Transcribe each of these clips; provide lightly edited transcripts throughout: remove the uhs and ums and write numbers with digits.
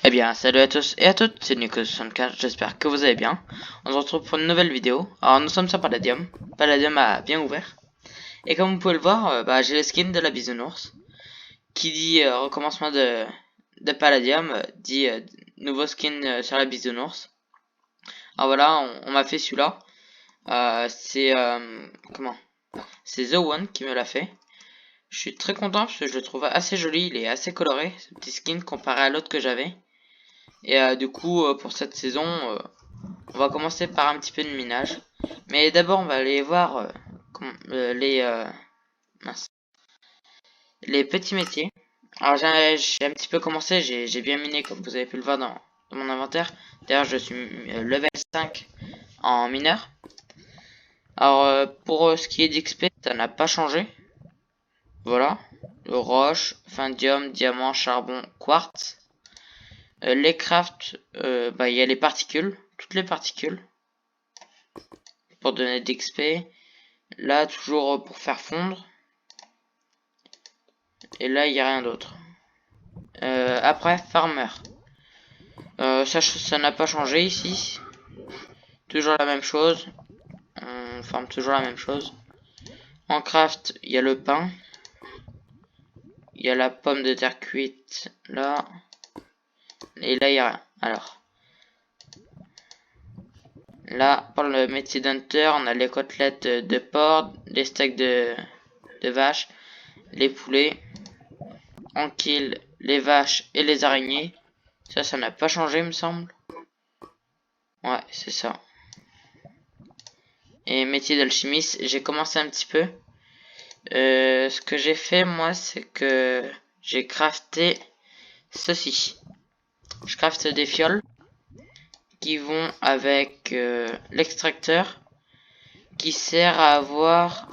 Eh bien, salut à tous et à toutes, c'est Nico64, j'espère que vous allez bien. On se retrouve pour une nouvelle vidéo. Alors, nous sommes sur Palladium. Palladium a bien ouvert. Et comme vous pouvez le voir, j'ai le skin de la bisounours. Qui dit recommencement de Palladium, dit nouveau skin sur la bisounours. Alors voilà, on m'a fait celui-là. Comment C'est The One qui me l'a fait. Je suis très content parce que je le trouve assez joli, il est assez coloré, ce petit skin comparé à l'autre que j'avais. Et du coup, pour cette saison, on va commencer par un petit peu de minage. Mais d'abord, on va aller voir les petits métiers. Alors, j'ai un petit peu commencé, j'ai bien miné, comme vous avez pu le voir dans mon inventaire. D'ailleurs, je suis level 5 en mineur. Alors, pour ce qui est d'XP, ça n'a pas changé. Voilà. Le roche, findium, diamant, charbon, quartz. Les crafts, il y a les particules, toutes les particules. Pour donner d'XP. Là, toujours pour faire fondre. Et là, il n'y a rien d'autre. Après, farmer. Ça n'a pas changé ici. Toujours la même chose. On farme toujours la même chose. En craft, il y a le pain. Il y a la pomme de terre cuite. Là. Et là, il n'y a rien. Alors. Là, pour le métier d'hunter, on a les côtelettes de porc, les steaks de vache, les poulets. On kill les vaches et les araignées. Ça n'a pas changé, me semble. Ouais, c'est ça. Et métier d'alchimiste, j'ai commencé un petit peu. Ce que j'ai fait, moi, c'est que j'ai crafté ceci. Je crafte des fioles qui vont avec l'extracteur qui sert à avoir,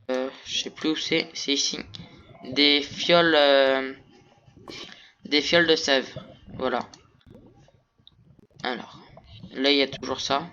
je sais plus où c'est ici, des fioles de sève. Voilà. Alors, là, il y a toujours ça.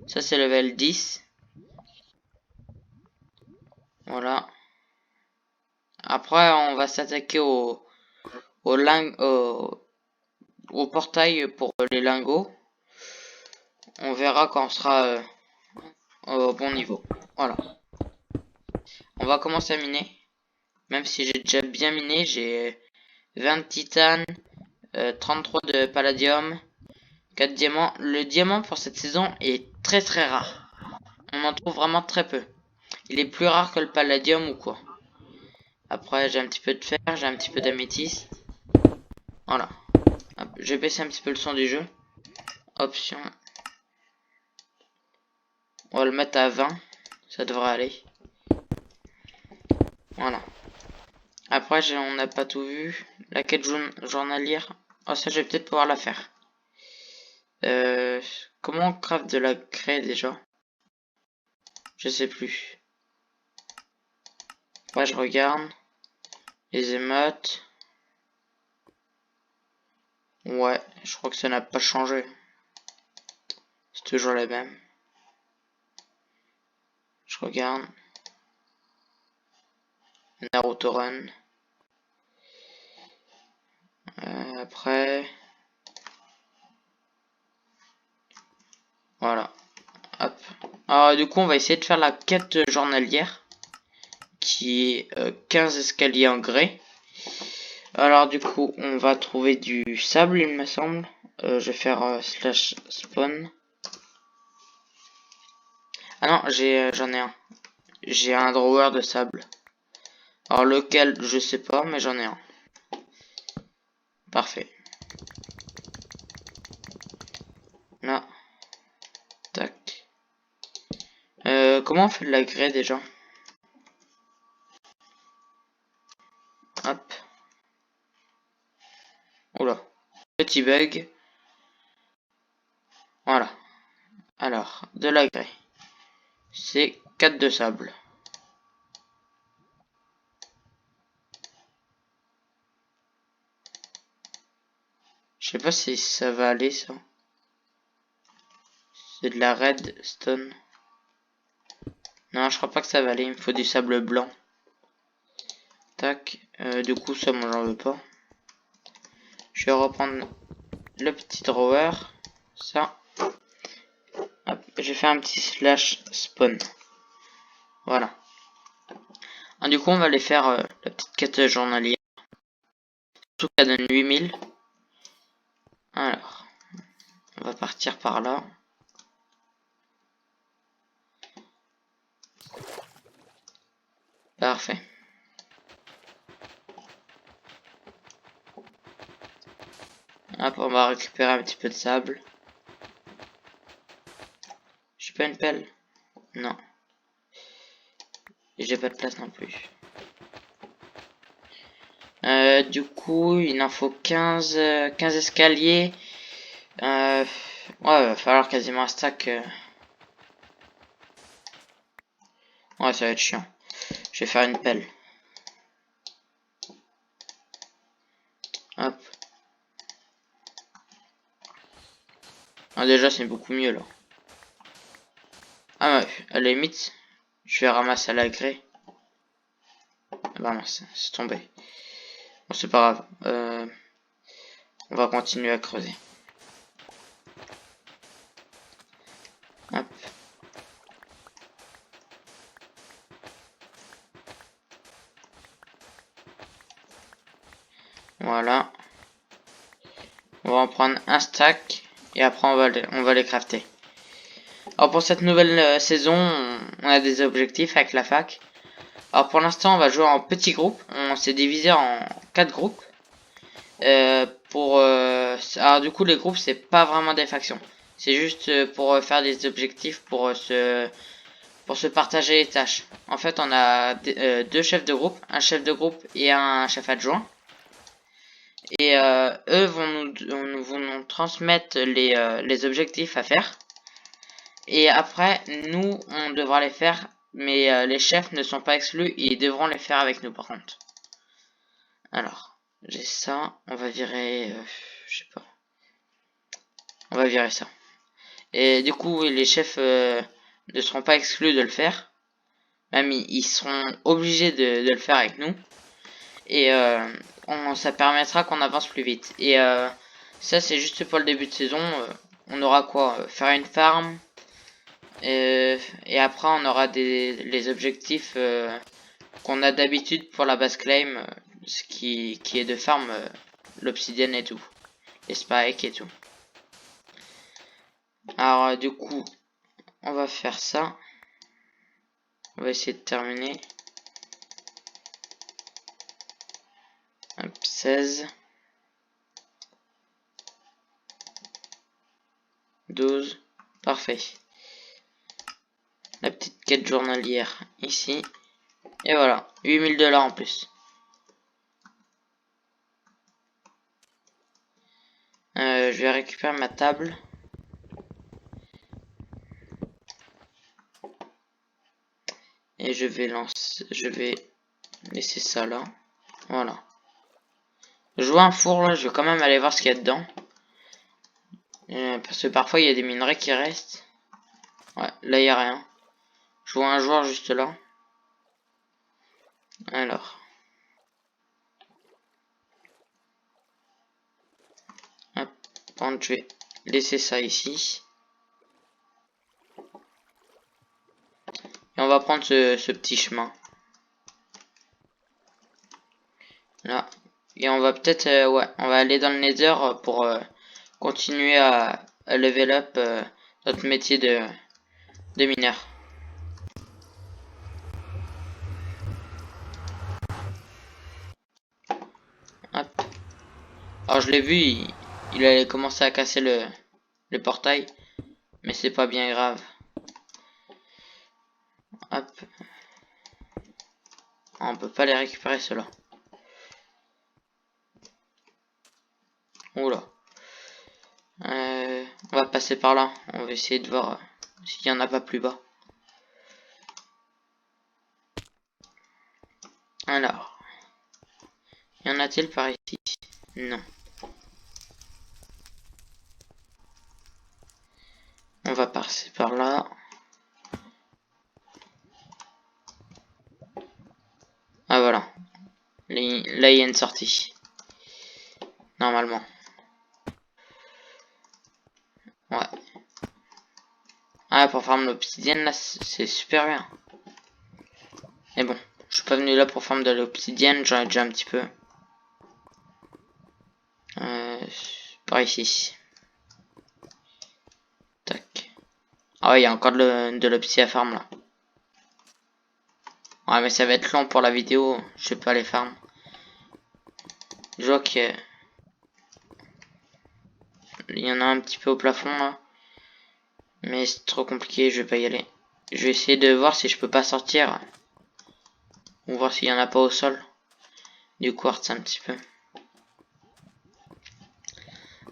Ça, c'est level 10. Voilà. Après, on va s'attaquer au portail pour les lingots. On verra quand on sera au bon niveau. Voilà. On va commencer à miner. Même si j'ai déjà bien miné, j'ai 20 de titane, 33 de palladium, 4 diamants. Le diamant pour cette saison est très très rare. On en trouve vraiment très peu. Il est plus rare que le palladium ou quoi. Après, j'ai un petit peu de fer, j'ai un petit peu d'améthyste. Voilà. Je vais baisser un petit peu le son du jeu. Option. On va le mettre à 20. Ça devrait aller. Voilà. Après, on n'a pas tout vu. La quête journalière. Oh, ça, je vais peut-être pouvoir la faire. Comment on craft de la craie déjà? Je sais plus. Après, je regarde. Les émotes. Ouais, je crois que ça n'a pas changé. C'est toujours la même. Je regarde. Naruto Run. Après. Voilà. Hop. Alors, du coup, on va essayer de faire la quête journalière. Qui est 15 escaliers en grès. Alors, du coup, on va trouver du sable, il me semble. Je vais faire slash spawn. Ah non, j'en ai un. J'ai un drawer de sable. Alors lequel, je sais pas, mais j'en ai un. Parfait. Là. Tac. Comment on fait de la grès déjà? Hop. Oula. Petit bug. Voilà. Alors, de la grès. C'est 4 de sable. Je sais pas si ça va aller ça. C'est de la redstone. Non, je crois pas que ça va aller. Il me faut du sable blanc. Tac. Du coup, ça, moi, j'en veux pas. Je vais reprendre le petit drawer. Ça. Hop, j'ai fait un petit slash spawn. Voilà. Ah, du coup, on va aller faire la petite quête journalière. Tout cas donne 8000. Alors, on va partir par là. Parfait. Hop, on va récupérer un petit peu de sable. J'ai pas une pelle? Non. Et j'ai pas de place non plus. Du coup, il en faut 15 escaliers. Ouais, va falloir quasiment un stack. Ouais, ça va être chiant. Je vais faire une pelle. Hop. Ah, déjà, c'est beaucoup mieux, là. Ah ouais, à la limite, je vais ramasser à la grès. Ah bah mince, c'est tombé. Bon, c'est pas grave. On va continuer à creuser. Hop. Voilà. On va en prendre un stack. Et après, on va les crafter. Alors pour cette nouvelle saison, on a des objectifs avec la fac. Alors pour l'instant, on va jouer en petits groupes. On s'est divisé en 4 groupes. Alors du coup, les groupes, c'est pas vraiment des factions. C'est juste pour faire des objectifs, pour se partager les tâches. En fait, on a deux chefs de groupe, un chef de groupe et un chef adjoint. Et eux vont nous transmettre les objectifs à faire. Et après, nous, on devra les faire, mais les chefs ne sont pas exclus, ils devront les faire avec nous par contre. Alors, j'ai ça, on va virer, je sais pas, on va virer ça. Et du coup, les chefs ne seront pas exclus de le faire, même ils seront obligés de le faire avec nous. Et ça permettra qu'on avance plus vite. Et ça, c'est juste pour le début de saison. On aura quoi? Faire une farm. Et après, on aura les objectifs qu'on a d'habitude pour la base claim, ce qui est de farm l'obsidienne et tout. Les spikes et tout. Alors, du coup, on va faire ça. On va essayer de terminer. Hop, 16. 12. Parfait. La petite quête journalière ici. Et voilà, 8000 $ en plus. Je vais récupérer ma table. Et je vais laisser ça là. Voilà. Je vois un four là, je vais quand même aller voir ce qu'il y a dedans. Parce que parfois il y a des minerais qui restent. Ouais, là il n'y a rien. Je vois un joueur juste là. Alors. Hop, je vais laisser ça ici. Et on va prendre ce petit chemin. Là. Et on va peut-être, ouais, on va aller dans le Nether pour continuer à level up notre métier de mineur. Hop. Alors je l'ai vu, il allait commencer à casser le portail, mais c'est pas bien grave. Hop. On peut pas les récupérer ceux-là. Oula. On va passer par là. On va essayer de voir s'il y en a pas plus bas. Alors. Y en a-t-il par ici? Non. On va passer par là. Ah voilà. Là il y a une sortie. Normalement. Ah, pour farmer l'obsidienne, là, c'est super bien. Mais bon, je suis pas venu là pour farmer de l'obsidienne, j'en ai déjà un petit peu. Par ici. Tac. Ah ouais, il y a encore de l'obsi à farm là. Ouais, mais ça va être long pour la vidéo, je sais pas les farm. Je vois qu'il y en a un petit peu au plafond là. Mais c'est trop compliqué, je vais pas y aller. Je vais essayer de voir si je peux pas sortir. Ou voir s'il y en a pas au sol. Du quartz un petit peu.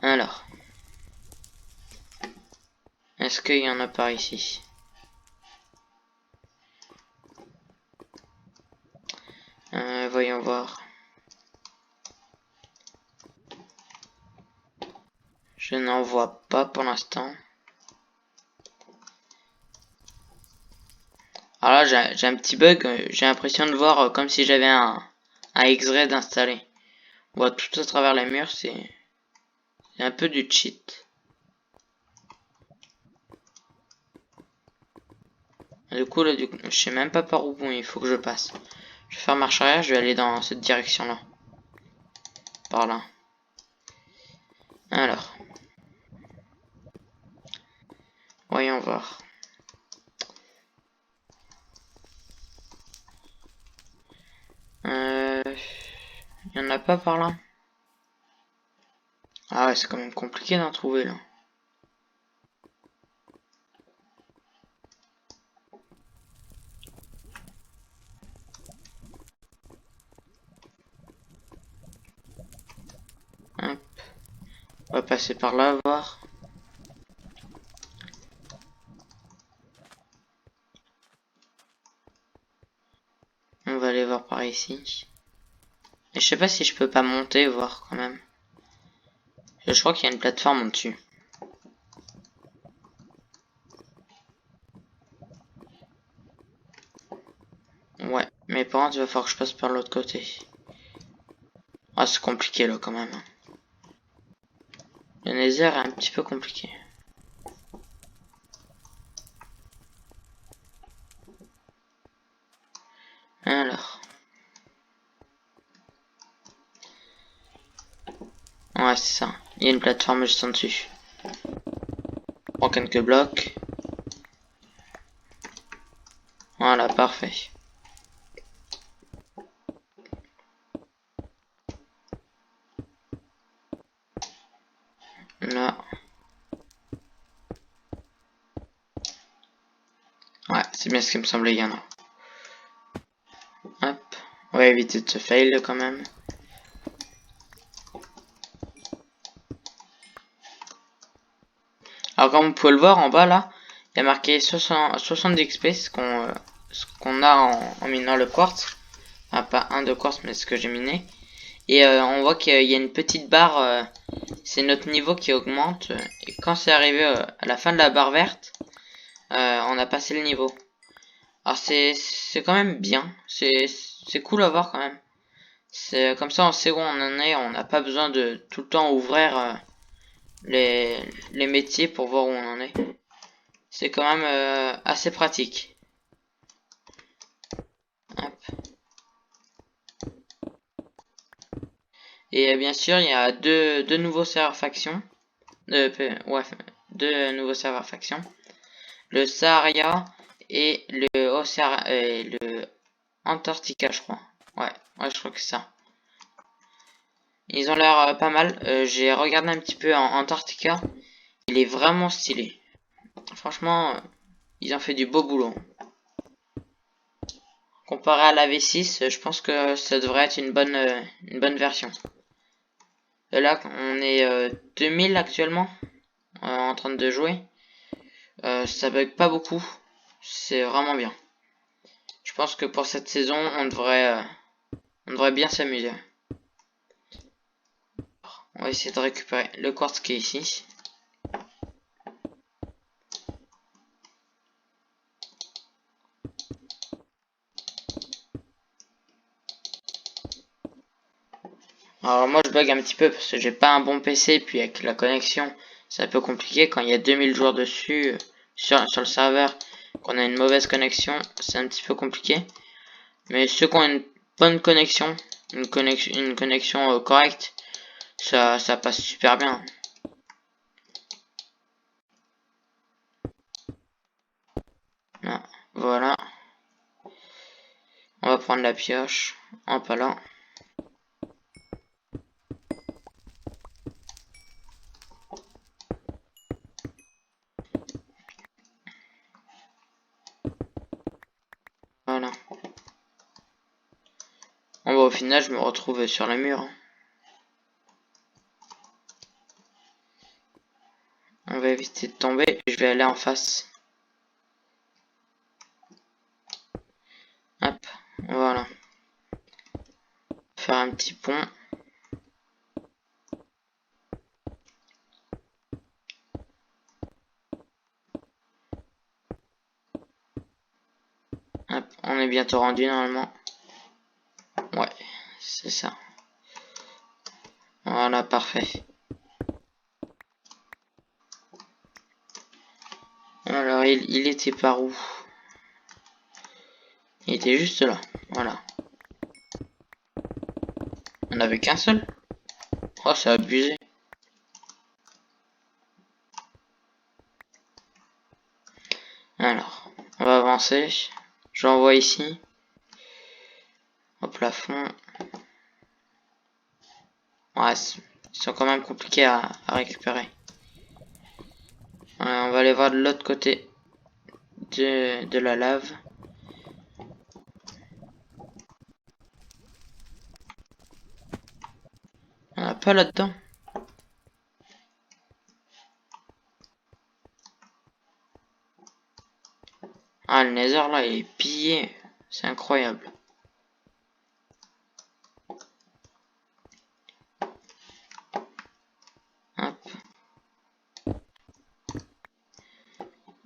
Alors. Est-ce qu'il y en a par ici? Voyons voir. Je n'en vois pas pour l'instant. Alors là, j'ai un petit bug. J'ai l'impression de voir comme si j'avais un X-Ray installé. On voit tout à travers les murs, c'est un peu du cheat. Du coup, là, je sais même pas par où il faut que je passe. Je vais faire marche arrière, je vais aller dans cette direction-là. Par là. Alors. Voyons voir. Il y en a pas par là. Ah ouais, c'est quand même compliqué d'en trouver là. Hop. On va passer par là, voir. On va aller voir par ici. Et je sais pas si je peux pas monter, voir quand même. Je crois qu'il y a une plateforme en dessus. Ouais, mais par contre, il va falloir que je passe par l'autre côté. Ah, c'est compliqué là quand même. Le Nether est un petit peu compliqué. Alors. Ouais, c'est ça. Il y a une plateforme juste en dessus. On prend quelques blocs. Voilà, parfait. Là. Ouais, c'est bien ce qui me semblait, il y en a. Hop. On va éviter de se fail quand même. Alors comme vous pouvez le voir en bas là, il y a marqué 70 XP, ce qu'on a en minant le quartz. Enfin, pas un de quartz, mais ce que j'ai miné. Et on voit qu'il y a une petite barre, c'est notre niveau qui augmente. Et quand c'est arrivé à la fin de la barre verte, on a passé le niveau. Alors c'est quand même bien, c'est cool à voir quand même. C'est comme ça on sait où on en est, on n'a pas besoin de tout le temps ouvrir les métiers pour voir où on en est. C'est quand même assez pratique. Hop. Et bien sûr, il y a deux nouveaux serveurs factions. Ouais, deux nouveaux serveurs factions. Le Sahara et le Antarctica, je crois. Ouais, je crois que c'est ça. Ils ont l'air pas mal. J'ai regardé un petit peu en Antarctica. Il est vraiment stylé. Franchement, ils ont fait du beau boulot. Comparé à la V6, je pense que ça devrait être une bonne version. Là, on est 2000 actuellement en train de jouer. Ça bug pas beaucoup. C'est vraiment bien. Je pense que pour cette saison, on devrait bien s'amuser. On va essayer de récupérer le quartz qui est ici. Alors moi je bug un petit peu parce que j'ai pas un bon PC, puis avec la connexion c'est un peu compliqué quand il y a 2000 joueurs dessus. sur le serveur, qu'on a une mauvaise connexion, c'est un petit peu compliqué. Mais ceux qui ont une bonne connexion, une connexion correcte, ça passe super bien. Là, voilà. On va prendre la pioche. Hop là. Voilà. Bon, bah, au final, je me retrouve sur le mur. On va éviter de tomber. Je vais aller en face. Hop. Voilà. Faire un petit pont. Hop. On est bientôt rendu normalement. Ouais. C'est ça. Voilà, parfait. Alors, il était par où? Il était juste là. Voilà. On avait qu'un seul? Oh, c'est abusé. Alors, on va avancer. J'envoie ici. Au plafond. Ouais, ils sont quand même compliqués à récupérer. On va aller voir de l'autre côté de la lave. On a pas là-dedans. Ah, le nether là, il est pillé. C'est incroyable. Hop.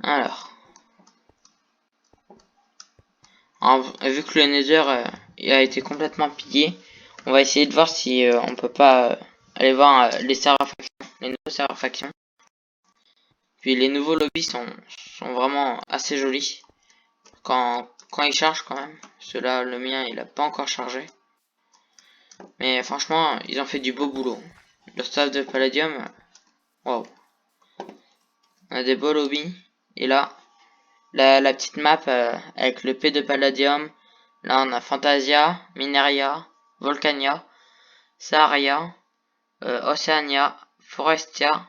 Alors. Vu que le nether il a été complètement pillé, on va essayer de voir si on peut pas aller voir les serveurs factions, les nouveaux serveurs factions. Puis les nouveaux lobbies sont vraiment assez jolis. Quand ils chargent quand même. Cela, le mien, il a pas encore chargé. Mais franchement, ils ont fait du beau boulot. Le staff de Palladium, waouh. On a des beaux lobbies. Et là, la petite map avec le P de Palladium. Là, on a Fantasia, Mineria, Volcania, Saharia, Oceania, Forestia,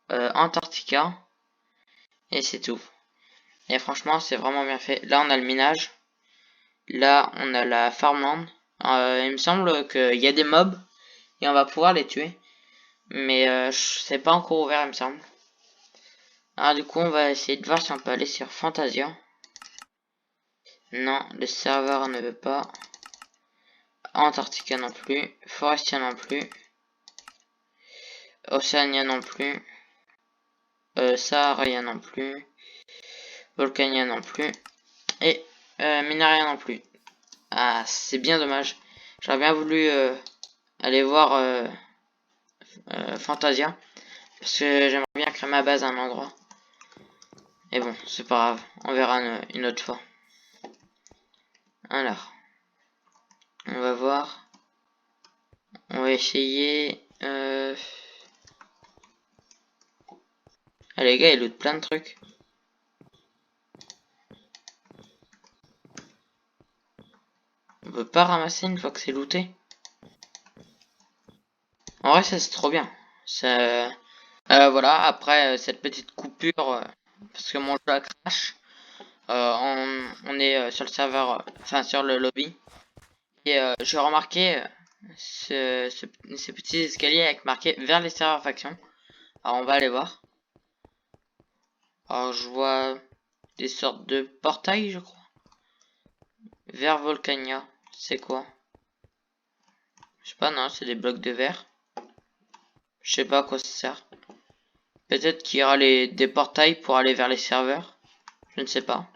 Antarctica. Et c'est tout. Et franchement, c'est vraiment bien fait. Là, on a le minage. Là, on a la farmland. Il me semble qu'il y a des mobs. Et on va pouvoir les tuer. Mais c'est pas encore ouvert, il me semble. Alors du coup, on va essayer de voir si on peut aller sur Fantasia. Non, le serveur ne veut pas. Antarctica non plus. Forestia non plus. Oceania non plus. Saharia non plus. Volcania non plus. Et Minaria non plus. Ah, c'est bien dommage. J'aurais bien voulu aller voir Fantasia. Parce que j'aimerais bien créer ma base à un endroit. Et bon, c'est pas grave. On verra une autre fois. Alors. On va voir. On va essayer. Ah, les gars, ils lootent plein de trucs. On peut pas ramasser une fois que c'est looté. En vrai, ça c'est trop bien. Ça... voilà, après cette petite coupure, parce que mon jeu a crash, on est sur le serveur, enfin sur le lobby. Et j'ai remarqué ces petits escaliers avec marqué vers les serveurs factions. Alors on va aller voir. Alors je vois des sortes de portails, je crois. Vers Volcania, c'est quoi? Je sais pas, non, c'est des blocs de verre. Je sais pas à quoi ça sert. Peut-être qu'il y aura des portails pour aller vers les serveurs. Je ne sais pas.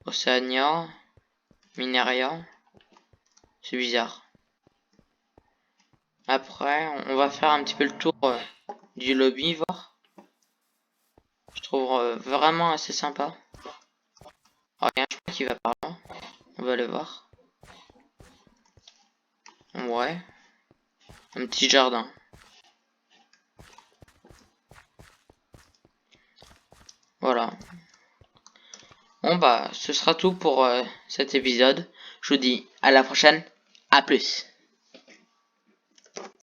Oceania, Mineria. C'est bizarre. Après, on va faire un petit peu le tour du lobby, voir. trouve vraiment assez sympa. Oh, il y a un chemin qui va par là. On va aller voir. Ouais. Un petit jardin. Voilà. Bon bah, ce sera tout pour cet épisode. Je vous dis à la prochaine. À plus.